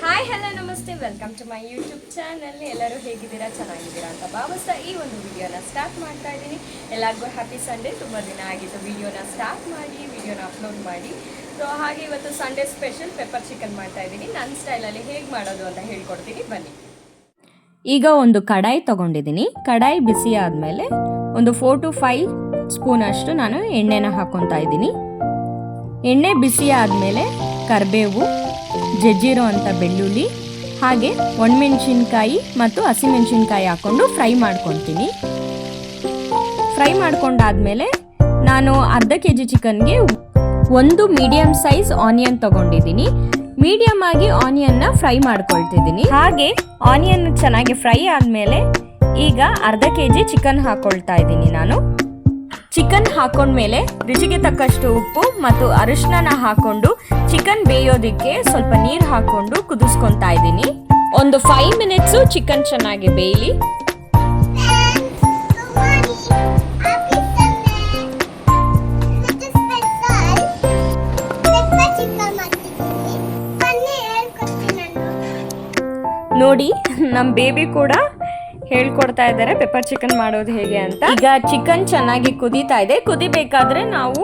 Hi hello ನಮಸ್ತೆ, welcome to my YouTube channel. ಎಲ್ಲರೂ ಹೇಗಿದ್ದೀರಾ, ಚೆನ್ನಾಗಿದ್ದೀರಾ ಅಂತ ಭಾವಿಸ್ತಾ ಈ ಒಂದು ವಿಡಿಯೋನ ಸ್ಟಾರ್ಟ್ ಮಾಡ್ತಾ ಇದ್ದೀನಿ. ಎಲ್ಲರಿಗೂ ಹ್ಯಾಪಿ ಸಂಡೇ. ತುಂಬ ದಿನ ಆಗಿತ್ತು ವಿಡಿಯೋನ ಸ್ಟಾರ್ಟ್ ಮಾಡಿ, ವಿಡಿಯೋನ ಅಪ್ಲೋಡ್ ಮಾಡಿ. ಸೊ ಹಾಗೆ ಇವತ್ತು ಸಂಡೇ ಸ್ಪೆಷಲ್ ಪೆಪ್ಪರ್ ಚಿಕನ್ ಮಾಡ್ತಾ ಇದ್ದೀನಿ. ನನ್ನ ಸ್ಟೈಲಲ್ಲಿ ಹೇಗೆ ಮಾಡೋದು ಅಂತ ಹೇಳ್ಕೊಡ್ತೀನಿ, ಬನ್ನಿ. ಈಗ ಒಂದು ಕಡಾಯಿ ತಗೊಂಡಿದ್ದೀನಿ. ಕಡಾಯಿ ಬಿಸಿ ಆದಮೇಲೆ ಒಂದು 4 to 5 ಸ್ಪೂನ್ ಅಷ್ಟು ನಾನು ಎಣ್ಣೆನ ಹಾಕೊತಾ ಇದ್ದೀನಿ. ಎಣ್ಣೆ ಬಿಸಿ ಆದಮೇಲೆ ಕರಿಬೇವು, ಜಜ್ಜಿರೋ ಅಂಥ ಬೆಳ್ಳುಳ್ಳಿ, ಹಾಗೆ ಒಣಮೆಣಸಿನ್ಕಾಯಿ ಮತ್ತು ಹಸಿಮೆಣಸಿನ್ಕಾಯಿ ಹಾಕ್ಕೊಂಡು ಫ್ರೈ ಮಾಡ್ಕೊತೀನಿ. ಫ್ರೈ ಮಾಡ್ಕೊಂಡಾದ್ಮೇಲೆ ನಾನು ಅರ್ಧ kg ಚಿಕನ್ಗೆ ಒಂದು ಮೀಡಿಯಂ ಸೈಜ್ ಆನಿಯನ್ ತಗೊಂಡಿದ್ದೀನಿ. ಮೀಡಿಯಂ ಆಗಿ ಆನಿಯನ್ನ ಫ್ರೈ ಮಾಡ್ಕೊಳ್ತಿದ್ದೀನಿ. ಹಾಗೆ ಆನಿಯನ್ ಚೆನ್ನಾಗಿ ಫ್ರೈ ಆದಮೇಲೆ ಈಗ ಅರ್ಧ kg ಚಿಕನ್ ಹಾಕೊಳ್ತಾ ಇದ್ದೀನಿ. ನಾನು ಚಿಕನ್ ಹಾಕೊಂಡ್ಮೇಲೆ ರುಚಿಗೆ ತಕ್ಕಷ್ಟು ಉಪ್ಪು ಮತ್ತು ಅರಿಶಿನ ಹಾಕೊಂಡು ಚಿಕನ್ ಬೇಯೋದಕ್ಕೆ ಸ್ವಲ್ಪ ನೀರು ಹಾಕೊಂಡು ಕುದಿಸ್ಕೊತಾ ಇದ್ದೀನಿ. ಒಂದು 5 ಮಿನಿಟ್ಸು ಚಿಕನ್ ಚೆನ್ನಾಗಿ ಬೇಯಲಿ. ನೋಡಿ, ನಮ್ಮ ಬೇಬಿ ಕೂಡ ಹೇಳ್ಕೊಡ್ತಾ ಇದ್ದಾರೆ ಪೆಪ್ಪರ್ ಚಿಕನ್ ಮಾಡೋದು ಹೇಗೆ ಅಂತ. ಈಗ ಚಿಕನ್ ಚೆನ್ನಾಗಿ ಕುದೀತಾ ಇದೆ. ಕುದಿಬೇಕಾದ್ರೆ ನಾವು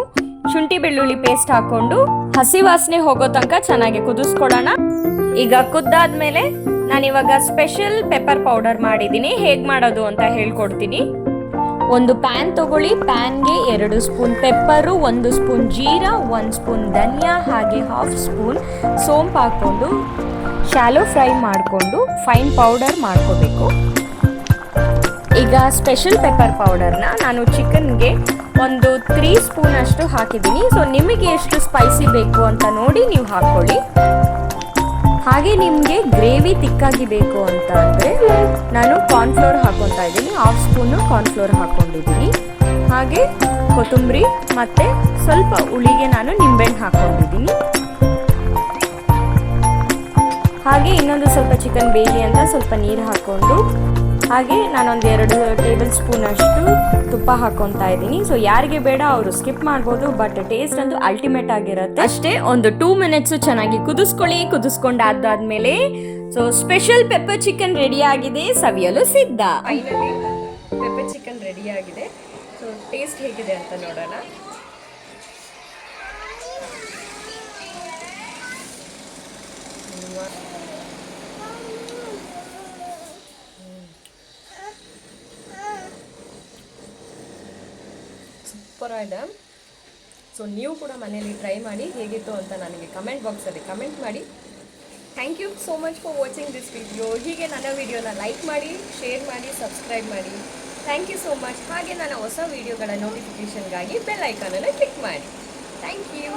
ಶುಂಠಿ ಬೆಳ್ಳುಳ್ಳಿ ಪೇಸ್ಟ್ ಹಾಕೊಂಡು ಹಸಿ ವಾಸನೆ ಹೋಗೋ ತನಕ ಚೆನ್ನಾಗಿ ಕುದಿಸ್ಕೊಳ್ಳೋಣ. ಈಗ ಕುದ್ದಾದ್ಮೇಲೆ ನಾನಿವಾಗ ಸ್ಪೆಷಲ್ ಪೆಪ್ಪರ್ ಪೌಡರ್ ಮಾಡಿದ್ದೀನಿ. ಹೇಗೆ ಮಾಡೋದು ಅಂತ ಹೇಳ್ಕೊಡ್ತೀನಿ. ಒಂದು ಪ್ಯಾನ್ ತಗೊಳ್ಳಿ. ಪ್ಯಾನ್ಗೆ 2 ಸ್ಪೂನ್ ಪೆಪ್ಪರು, 1 ಸ್ಪೂನ್ ಜೀರಾ, 1 ಸ್ಪೂನ್ ಧನಿಯಾ, ಹಾಗೆ 1/2 ಸ್ಪೂನ್ ಸೋಂಪು ಹಾಕ್ಕೊಂಡು ಶಾಲೋ ಫ್ರೈ ಮಾಡಿಕೊಂಡು ಫೈನ್ ಪೌಡರ್ ಮಾಡ್ಕೋಬೇಕು. ಈಗ ಸ್ಪೆಷಲ್ ಪೆಪ್ಪರ್ ಪೌಡರ್ನ ನಾನು ಚಿಕನ್ಗೆ ಒಂದು 3 ಸ್ಪೂನ್ ಅಷ್ಟು ಹಾಕಿದ್ದೀನಿ. ಸೊ ನಿಮಗೆ ಎಷ್ಟು ಸ್ಪೈಸಿ ಬೇಕು ಅಂತ ನೋಡಿ ನೀವು ಹಾಕ್ಕೊಳ್ಳಿ. ಹಾಗೆ ನಿಮಗೆ ಗ್ರೇವಿ ತಿಕ್ಕಾಗಿ ಬೇಕು ಅಂತ ಅಂದರೆ ನಾನು ಕಾರ್ನ್ಫ್ಲೋರ್ ಹಾಕೊತಾ ಇದ್ದೀನಿ. 1/2 ಸ್ಪೂನು ಕಾರ್ನ್ಫ್ಲೋರ್ ಹಾಕ್ಕೊಂಡಿದ್ದೀನಿ. ಹಾಗೆ ಕೊತ್ತಂಬರಿ ಮತ್ತು ಸ್ವಲ್ಪ ಹುಳಿಗೆ ನಾನು ನಿಂಬೆಹಣ್ಣು ಹಾಕ್ಕೊಂಡಿದ್ದೀನಿ. ಹಾಗೆ ಇನ್ನೊಂದು ಸ್ವಲ್ಪ ಚಿಕನ್ ಬೇಯಲಿ ಅಂತ ಸ್ವಲ್ಪ ನೀರು ಹಾಕ್ಕೊಂಡು, ಹಾಗೆ ನಾನೊಂದು 2 ಟೇಬಲ್ ಸ್ಪೂನ್ ಅಷ್ಟು ತುಪ್ಪ ಹಾಕೊತಾ ಇದ್ದೀನಿ. ಸೊ ಯಾರಿಗೆ ಬೇಡ ಅವರು ಸ್ಕಿಪ್ ಮಾಡ್ಬೋದು, ಬಟ್ ಟೇಸ್ಟ್ ಅಂತೂ ಅಲ್ಟಿಮೇಟ್ ಆಗಿರುತ್ತೆ. ಅಷ್ಟೇ, ಒಂದು 2 ಮಿನಿಟ್ಸು ಚೆನ್ನಾಗಿ ಕುದಿಸ್ಕೊಳ್ಳಿ. ಕುದಿಸ್ಕೊಂಡಾದ್ಮೇಲೆ so special pepper chicken ready ಆಗಿದೆ, ಸವಿಯಲು ಸಿದ್ಧ. ಫೈನಲಿ ಪೆಪ್ಪರ್ ಚಿಕನ್ ರೆಡಿ ಆಗಿದೆ. ಸೊ ಟೇಸ್ಟ್ ಹೇಗಿದೆ ಅಂತ ನೋಡೋಣ. ಸೂಪರ್ ಆಗಿದೆ. ಸೊ ನೀವು ಕೂಡ ಮನೆಯಲ್ಲಿ ಟ್ರೈ ಮಾಡಿ, ಹೇಗಿತ್ತು ಅಂತ ನನಗೆ ಕಮೆಂಟ್ ಬಾಕ್ಸಲ್ಲಿ ಕಮೆಂಟ್ ಮಾಡಿ. Thank you so much for watching this video. ಹೀಗೆ ನನ್ನ ವಿಡಿಯೋನ ಲೈಕ್ ಮಾಡಿ, ಶೇರ್ ಮಾಡಿ, ಸಬ್ಸ್ಕ್ರೈಬ್ ಮಾಡಿ. Thank you so much. ಹಾಗೆ ನನ್ನ ಹೊಸ ವಿಡಿಯೋಗಳ ನೋಟಿಫಿಕೇಷನ್ಗಾಗಿ ಬೆಲ್ ಐಕಾನನ್ನು ಕ್ಲಿಕ್ ಮಾಡಿ. Thank you.